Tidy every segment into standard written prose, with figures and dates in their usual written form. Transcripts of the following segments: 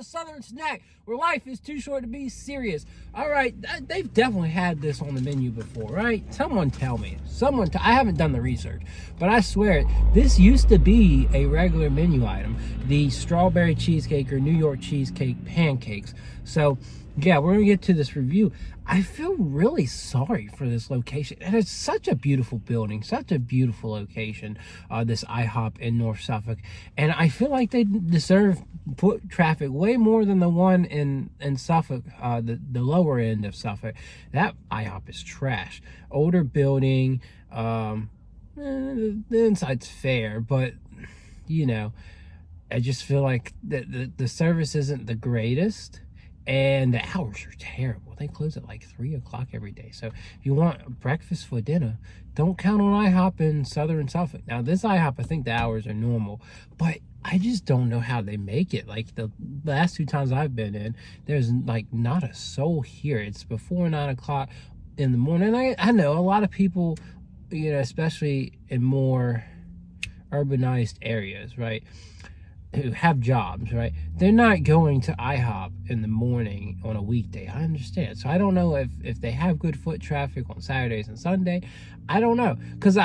Southern snack where life is too short to be serious. All right, they've definitely had this on the menu before, right? Someone tell me. I haven't done the research, but I swear this used to be a regular menu item, the strawberry cheesecake or New York cheesecake pancakes. So yeah, we're gonna get to this review. I feel really sorry for this location, and it's such a beautiful building, such a beautiful location, this IHOP in North Suffolk, and I feel like they deserve foot traffic way more than the one in Suffolk, the lower end of Suffolk. That IHOP is trash. Older building, the inside's fair, but you know, I just feel like the service isn't the greatest. And the hours are terrible. They close at like 3 o'clock every day. So if you want breakfast for dinner, don't count on IHOP in Southern Suffolk. Now, this IHOP, I think the hours are normal, but I just don't know how they make it. Like the last 2 times I've been in, there's like not a soul here. It's before 9 o'clock in the morning. I know a lot of people, you know, especially in more urbanized areas, right, who have jobs, right, they're not going to IHOP in the morning on a weekday. I understand. So I don't know if they have good foot traffic on Saturdays and Sunday. I don't know, because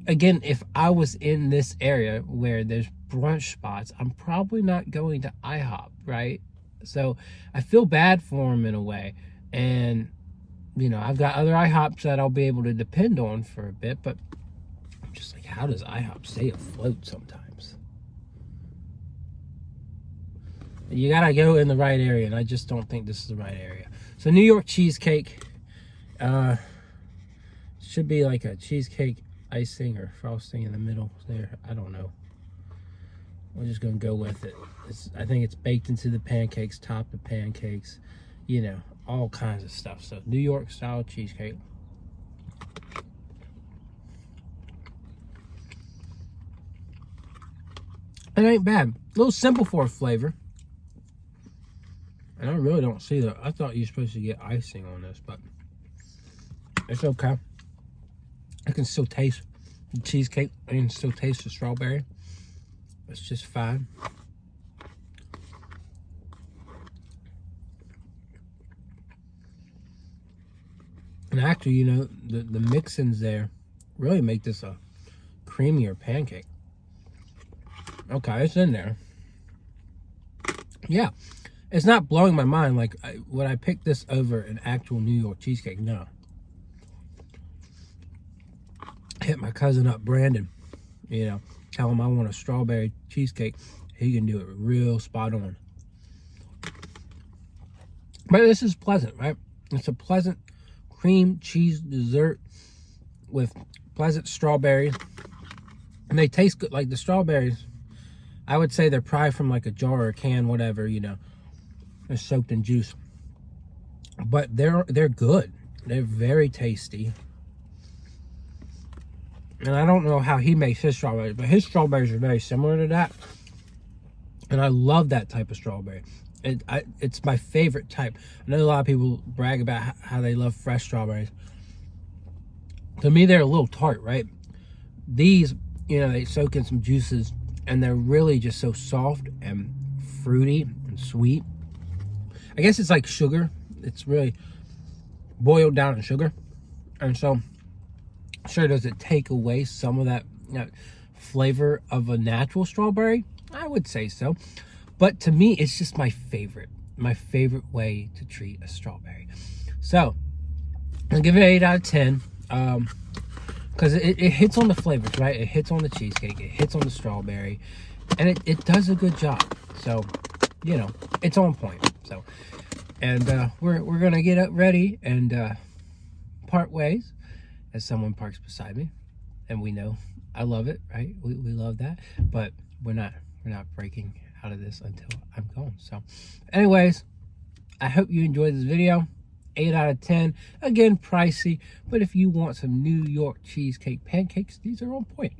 again, if I was in this area where there's brunch spots, I'm probably not going to IHOP, right? So I feel bad for them in a way, and you know, I've got other IHOPs that I'll be able to depend on for a bit, but I'm just like, how does IHOP stay afloat sometimes? You gotta go in the right area, and I just don't think this is the right area. So New York cheesecake, should be like a cheesecake icing or frosting in the middle there. I don't know. We're just gonna go with it. I think it's baked into the pancakes, top the pancakes, you know, all kinds of stuff. So New York style cheesecake. It ain't bad. A little simple for a flavor. And I really don't see that. I thought you're supposed to get icing on this, but it's okay. I can still taste the cheesecake. I can still taste the strawberry. It's just fine. And actually, you know, the mix-ins there really make this a creamier pancake. Okay, it's in there. Yeah. It's not blowing my mind like would I pick this over an actual New York cheesecake? No. Hit my cousin up, Brandon, you know, tell him I want a strawberry cheesecake. He can do it real spot on. But this is pleasant, right? It's a pleasant cream cheese dessert with pleasant strawberries. And they taste good. Like the strawberries, I would say they're probably from like a jar or a can, whatever, you know. They're soaked in juice, but they're good. They're very tasty, and I don't know how he makes his strawberries, but his strawberries are very similar to that, and I love that type of strawberry. It's my favorite type. I know a lot of people brag about how they love fresh strawberries. To me, they're a little tart, right? These, you know, they soak in some juices, and they're really just so soft and fruity and sweet. I guess it's like sugar. It's really boiled down in sugar. And so, sure, does it take away some of that, you know, flavor of a natural strawberry? I would say so. But to me, it's just my favorite way to treat a strawberry. So, I'll give it an 8 out of 10. Because it hits on the flavors, right? It hits on the cheesecake. It hits on the strawberry. And it does a good job. So, you know, it's on point. So, and we're gonna get up ready and part ways as someone parks beside me, and we know I love it, right? We love that, but we're not breaking out of this until I'm gone. So, anyways, I hope you enjoyed this video. 8 out of 10. Again, pricey, but if you want some New York cheesecake pancakes, these are on point.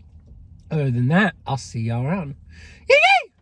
Other than that, I'll see y'all around. Yay!